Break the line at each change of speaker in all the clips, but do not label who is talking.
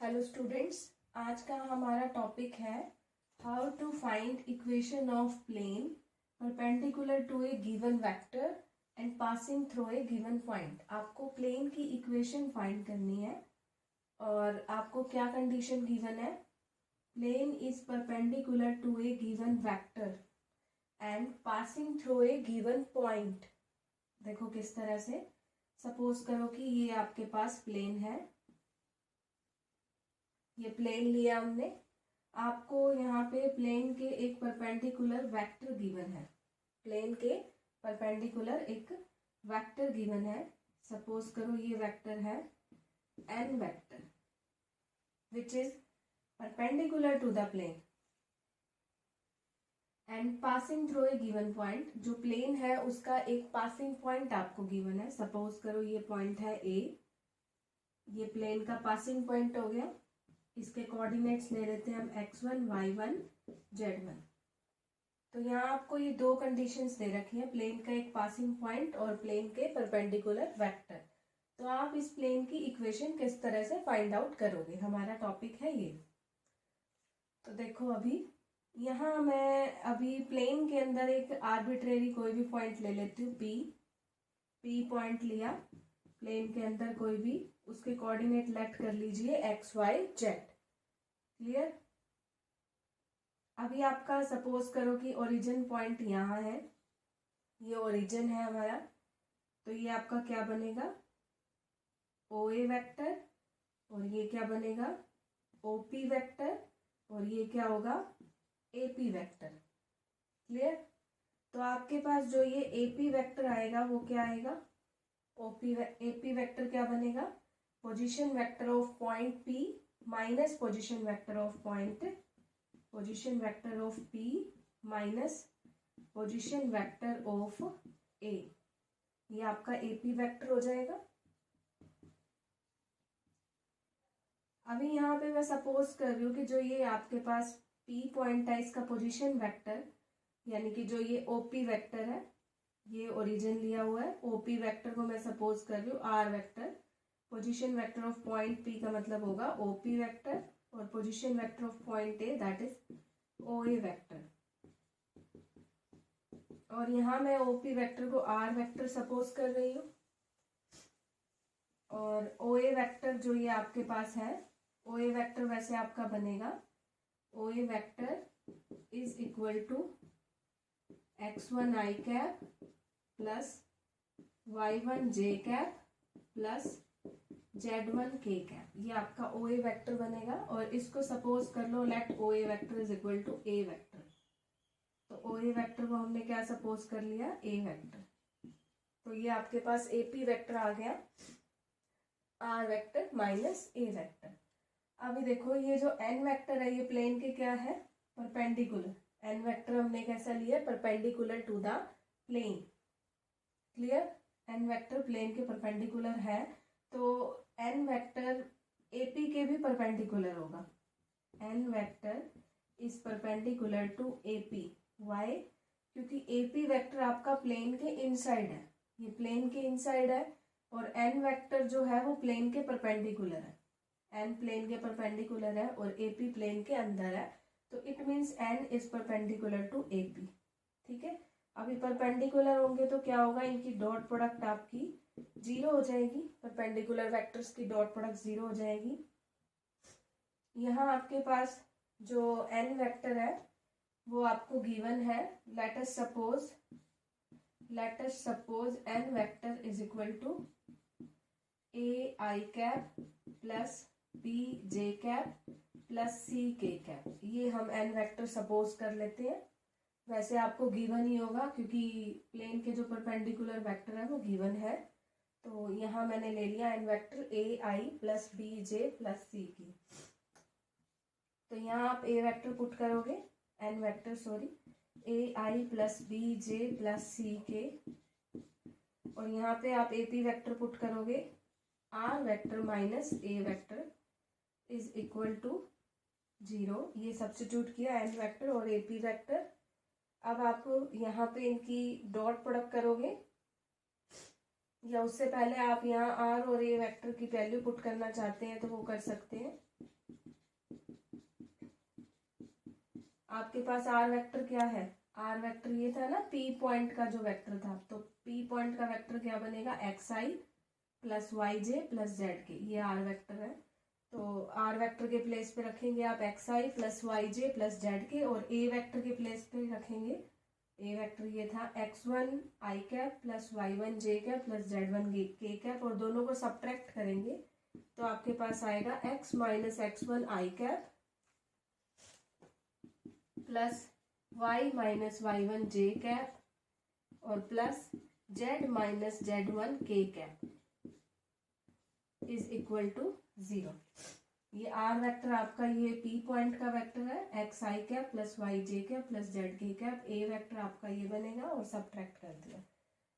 Hello students, आज का हमारा टॉपिक है how to find equation of plane perpendicular to a given vector and passing through a given point. आपको plane की equation find करनी है और आपको क्या कंडीशन गिवन है, plane is perpendicular to a given vector and passing through a given point. देखो किस तरह से, सपोज करो कि ये आपके पास प्लेन है, ये प्लेन लिया हमने, आपको यहाँ पे प्लेन के एक परपेंडिकुलर वेक्टर गिवन है, प्लेन के परपेंडिकुलर एक वेक्टर गिवन है। सपोज करो ये वेक्टर है N vector which is perpendicular to the plane and passing through a given point. जो प्लेन है उसका एक पासिंग पॉइंट आपको गिवन है। सपोज करो ये पॉइंट है ए, ये प्लेन का पासिंग पॉइंट हो गया। इसके कोऑर्डिनेट्स ले लेते हैं हम x1, y1, z1। तो यहाँ आपको ये दो कंडीशंस दे रखी है, प्लेन का एक पासिंग पॉइंट और प्लेन के परपेंडिकुलर वेक्टर। तो आप इस प्लेन की इक्वेशन किस तरह से फाइंड आउट करोगे, हमारा टॉपिक है ये। तो देखो अभी यहाँ मैं अभी प्लेन के अंदर एक आर्बिट्रेरी कोई भी पॉइंट ले लेती हूँ, पी पॉइंट लिया प्लेन के अंदर कोई भी, उसके कोऑर्डिनेट लेट कर लीजिए x, y, z। क्लियर। अभी आपका सपोज करो कि ओरिजिन पॉइंट यहाँ है, ये ओरिजिन है हमारा, तो ये आपका क्या बनेगा, OA वेक्टर, और ये क्या बनेगा OP वेक्टर, और ये क्या होगा AP वेक्टर। क्लियर। तो आपके पास जो ये AP वेक्टर आएगा वो क्या आएगा, AP वेक्टर क्या बनेगा, position vector of point P minus position vector of point, position vector of P minus position vector of A। ये आपका AP वेक्टर हो जाएगा। अभी यहाँ पे मैं सपोज कर रही हूँ कि जो ये आपके पास P पॉइंट है, इसका पोजीशन वेक्टर यानी कि जो ये OP वेक्टर है, ये ओरिजिन लिया हुआ है, OP वेक्टर को मैं सपोज कर रही हूँ R vector. Position vector of point P का मतलब होगा OP वेक्टर, और position vector of point A that is OA vector. और यहाँ मैं OP वेक्टर को R वेक्टर सपोज कर रही हूँ, और OA वेक्टर जो ये आपके पास है, OA वेक्टर वैसे आपका बनेगा, OA vector is equal to x1 i cap plus y1 j cap plus z1 k cap. ये आपका OA वेक्टर बनेगा। और इसको सपोज कर लो let OA vector is equal to A vector. तो OA वेक्टर को हमने क्या सपोज कर लिया, A वेक्टर। तो ये आपके पास AP वेक्टर आ गया, R vector minus A vector. अभी देखो ये जो N वेक्टर है, ये प्लेन के क्या है, परपेंडिकुलर। N वेक्टर हमने कैसा लिया, perpendicular to the plane. Clear. N vector plane के परपेंडिकुलर है, तो N वेक्टर AP के भी परपेंडिकुलर होगा। N vector is perpendicular to AP। Why, क्योंकि AP वेक्टर आपका प्लेन के इनसाइड है, ये प्लेन के इनसाइड है, और N वेक्टर जो है वो प्लेन के परपेंडिकुलर है। N प्लेन के परपेंडिकुलर है और AP प्लेन के अंदर है, तो it means N is perpendicular to AP। ठीक है। अभी परपेंडिकुलर होंगे तो क्या होगा, इनकी डॉट प्रोडक्ट आपकी जीरो हो जाएगी, परपेंडिकुलर वेक्टर्स की डॉट प्रोडक्ट जीरो हो जाएगी। यहाँ आपके पास जो N वेक्टर है वो आपको गिवन है। Let us suppose N vector is equal to A I cap plus B J cap plus C K cap. ये हम N वेक्टर सपोज कर लेते हैं। वैसे आपको गिवन ही होगा क्योंकि प्लेन के जो परपेंडिकुलर वेक्टर है वो गिवन है। तो यहाँ मैंने ले लिया N vector A I plus B J plus C की। तो यहाँ आप A वेक्टर पुट करोगे, N vector sorry, A I plus B J plus C K, और यहाँ पे आप AP वेक्टर पुट करोगे, R vector minus A vector is equal to 0। ये सब्स्टिट्यूट किया N वेक्टर और AP वेक्टर। अब आप यहाँ पे इनकी डॉट प्रोडक्ट करोगे, या उससे पहले आप यहाँ R और A वेक्टर की वैल्यू पुट करना चाहते हैं तो वो कर सकते हैं। आपके पास आर वेक्टर क्या है, आर वेक्टर ये था ना पी पॉइंट का जो वेक्टर था, तो पी पॉइंट का वेक्टर क्या बनेगा, एक्स आई प्लस वाई जे प्लस जेड के, ये आर वेक्टर है। तो आर वेक्टर के प्लेस पे रखेंगे आप एक्स आई प्लस वाई जे प्लस जेड के, और ए वेक्टर के प्लेस पे रखेंगे, ए वेक्टर ये था x one i cap plus y one j cap plus z one k cap, और दोनों को सब्ट्रैक्ट करेंगे तो आपके पास आएगा x minus x one i cap plus y minus y one j cap और plus z minus z one k cap is equal to 0। ये r वेक्टर आपका ये p पॉइंट का वेक्टर है, x i cap plus y j cap plus Z के cap, a vector आपका ये बनेगा और सब्ट्रैक्ट कर दिया।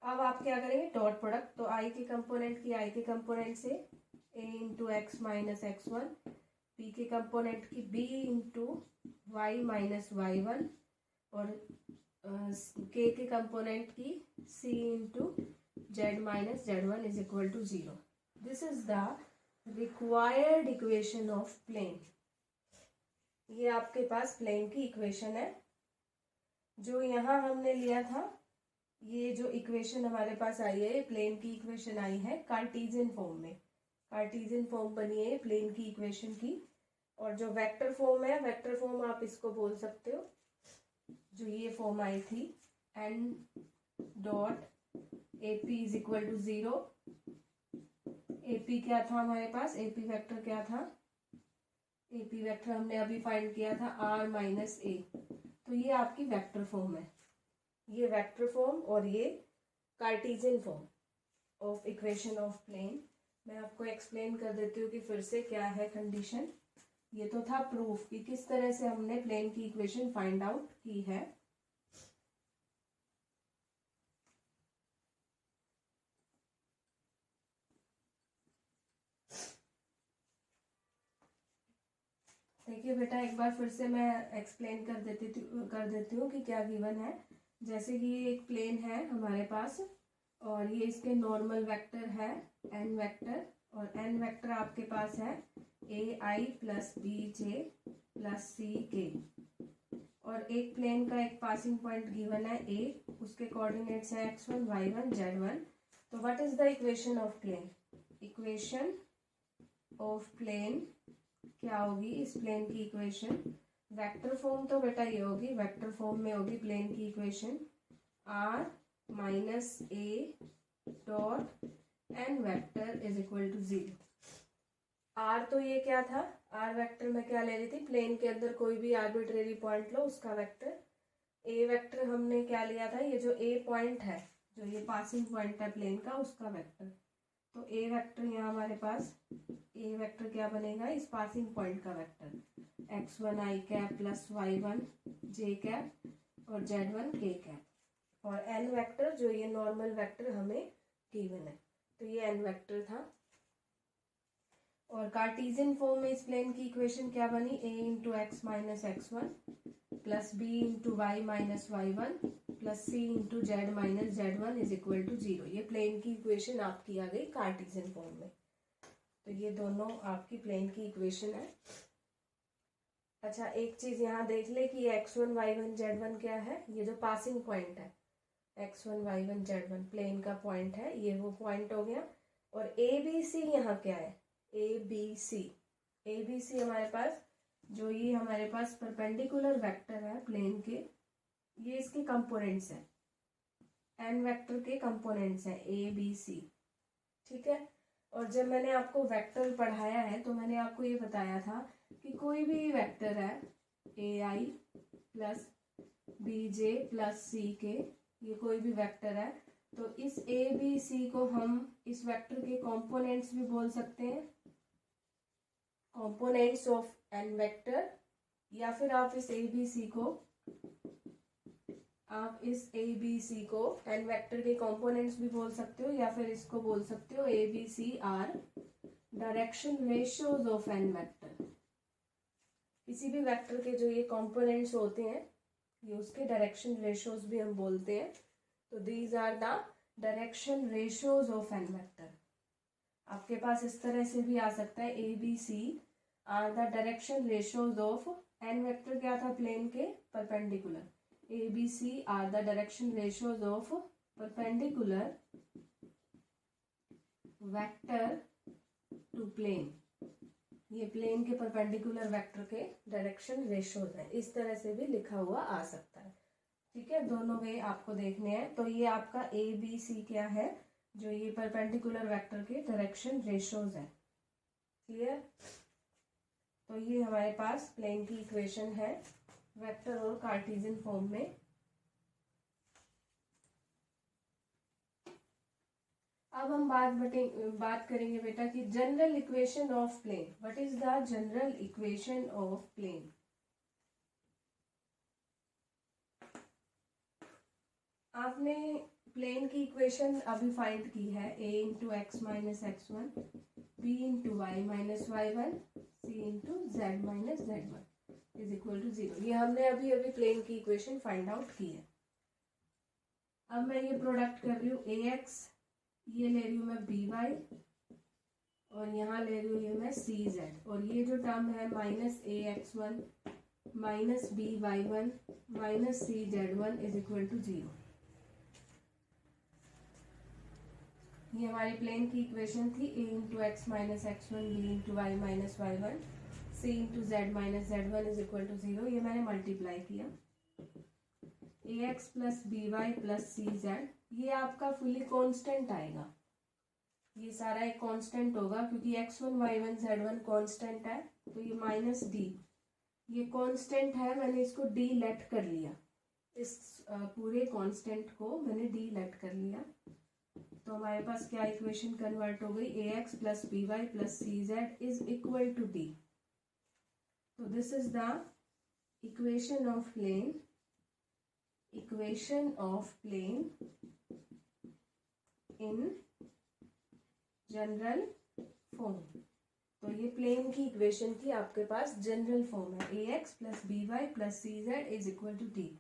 अब आप क्या करेंगे, डॉट प्रोडक्ट, तो i के कंपोनेंट की i के कंपोनेंट से a into x minus x one, p के कंपोनेंट की b into y minus y one, और k के कंपोनेंट की c into z minus z one is equal to 0। This is the required equation of plane. ये आपके पास plane की equation है। जो यहाँ हमने लिया था, ये जो इक्वेशन हमारे पास आई है, प्लेन की इक्वेशन आई है कार्टेशियन फॉर्म में, कार्टेशियन फॉर्म बनी है प्लेन की इक्वेशन की। और जो वेक्टर फॉर्म है, वेक्टर फॉर्म आप इसको बोल सकते हो, जो ये फॉर्म आई थी n dot a p is equal to 0। A p क्या था हमारे पास, ए पी वेक्टर क्या था, ए पी वेक्टर हमने अभी फाइंड किया था आर माइनस ए, तो ये आपकी वेक्टर फॉर्म है, ये वेक्टर फॉर्म और ये Cartesian form of equation of plane. मैं आपको एक्सप्लेन कर देती हूँ कि फिर से क्या है कंडीशन। ये तो था प्रूफ कि किस तरह से हमने प्लेन की इक्वेशन फाइंड आउट की है। देखिए बेटा, एक बार फिर से मैं एक्सप्लेन कर देती हूँ कि क्या गिवन है। जैसे कि ये एक प्लेन है हमारे पास, और ये इसके नॉर्मल वेक्टर है एन वेक्टर, और एन वेक्टर आपके पास है ए आई प्लस बी जे प्लस सी के, और एक प्लेन का एक पासिंग पॉइंट गिवन है ए, उसके कोऑर्डिनेट्स है x one y one z one. तो what is the equation of plane, equation of plane क्या होगी, इस प्लेन की इक्वेशन, वेक्टर फॉर्म तो बेटा ये होगी, वेक्टर फॉर्म में होगी प्लेन की equation r minus a dot n vector is equal to 0। R तो ये क्या था, आर वेक्टर में क्या ले रही थी, प्लेन के अंदर कोई भी आर्बिट्रेरी पॉइंट लो उसका वेक्टर। ए वेक्टर हमने क्या लिया था, ये जो ए पॉइंट है, जो ये पासिंग पॉइंट है प्लेन का, उसका वेक्टर। तो ए वेक्टर यहाँ हमारे पास, ए वेक्टर क्या बनेगा, इस पासिंग पॉइंट का vector x one i cap plus y one j cap और जेड वन के कैप, और एन वेक्टर जो ये नॉर्मल वेक्टर हमें गिवन है, तो ये एन वेक्टर था। और कार्टेशियन फॉर्म में इस प्लेन की इक्वेशन क्या बनी, a into x minus x one plus b into y minus y one plus c into z minus z one is equal to 0। ये प्लेन की इक्वेशन आपकी आ गई कार्टेशियन फॉर्म में। तो ये दोनों आपकी प्लेन की इक्वेशन है। अच्छा, एक चीज यहाँ देख ले कि x one y one z one क्या है, ये जो पासिंग पॉइंट है x one y one z one plane का पॉइंट है, ये वो पॉइंट हो गया। और ए बी सी यहाँ क्या है, a b c, a b सी हमारे पास जो ये हमारे पास परपेंडिकुलर वेक्टर है प्लेन के, ये इसके कंपोनेंट्स हैं, एन वेक्टर के कंपोनेंट्स हैं ए बी सी, ठीक है। और जब मैंने आपको वेक्टर पढ़ाया है तो मैंने आपको ये बताया था कि कोई भी वेक्टर है ए आई प्लस बी जे प्लस सी के, ये कोई भी वेक्टर है, तो इस ए बी सी को हम इस वेक्टर के कंपोनेंट्स भी बोल सकते हैं, कंपोनेंट्स ऑफ एन वेक्टर, या फिर आप इस ए बी सी को एन वेक्टर के कंपोनेंट्स भी बोल सकते हो, या फिर इसको बोल सकते हो a b c are direction ratios of n vector. किसी भी वेक्टर के जो ये कंपोनेंट्स होते हैं, ये उसके डायरेक्शन रेशियोज भी हम बोलते हैं। तो these are the direction ratios of n vector. आपके पास इस तरह से भी आ सकता है, a b c are the direction ratios of n vector क्या था प्लेन के perpendicular, a b c are the direction ratios of perpendicular vector to plane. ये प्लेन के परपेंडिकुलर वेक्टर के डायरेक्शन रेशियोज हैं, इस तरह से भी लिखा हुआ आ सकता है। ठीक है, दोनों वे आपको देखने हैं। तो ये आपका ए बी सी क्या है, जो ये परपेंडिकुलर वेक्टर के डायरेक्शन रेशियोज है। क्लियर? तो ये हमारे पास प्लेन की इक्वेशन है वेक्टर और कार्टेशियन फॉर्म में। अब हम बात करेंगे बेटा कि general equation of plane. What is the general equation of plane? आपने प्लेन की इक्वेशन अभी फाइंड की है, a into x minus x one, b into y minus y one, c into z minus z one is equal to 0। ये हमने अभी अभी plane की इक्वेशन फाइंड आउट की है। अब मैं ये प्रोडक्ट कर रही हूँ ax, ये ले रही हूँ मैं बी वाई, और यहाँ ले रही हूँ ये मैं सी जेड, और ये जो टर्म है minus a x one minus b y one minus c z one is equal to 0। ये हमारी प्लेन की इक्वेशन थी, a into x minus x one, b into y minus y one, c into z minus z one is equal to 0। ये मैंने multiply किया, a x plus b y plus c z, ये आपका fully constant आएगा। ये सारा एक constant होगा क्योंकि x one y one z one constant है, तो ये माइनस डी, ये कांस्टेंट है, मैंने इसको डी लेट कर लिया, इस पूरे कांस्टेंट को मैंने डी लेट कर लिया। तो हमारे पास क्या इक्वेशन कन्वर्ट हो गई, a x plus b y plus c z is equal to d. तो this is the equation of plane, equation of plane in general form. तो ये प्लेन की इक्वेशन की आपके पास जनरल फॉर्म है, a x plus b y plus c z is equal to d.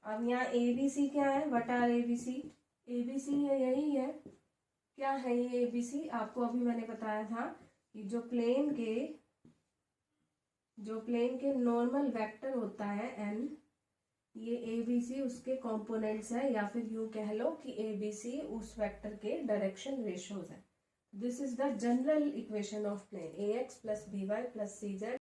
अब यहाँ a b c क्या है, what are a b c? A b c है, यही है। क्या है ये ए बी सी? आपको अभी मैंने बताया था कि जो प्लेन के नॉर्मल वेक्टर होता है एन, ये ए बी सी उसके कंपोनेंट्स है, या फिर यूं कह लो कि ए बी सी उस वेक्टर के डायरेक्शन रेशियोज है। This is the general equation of plane, a x plus b y plus c Z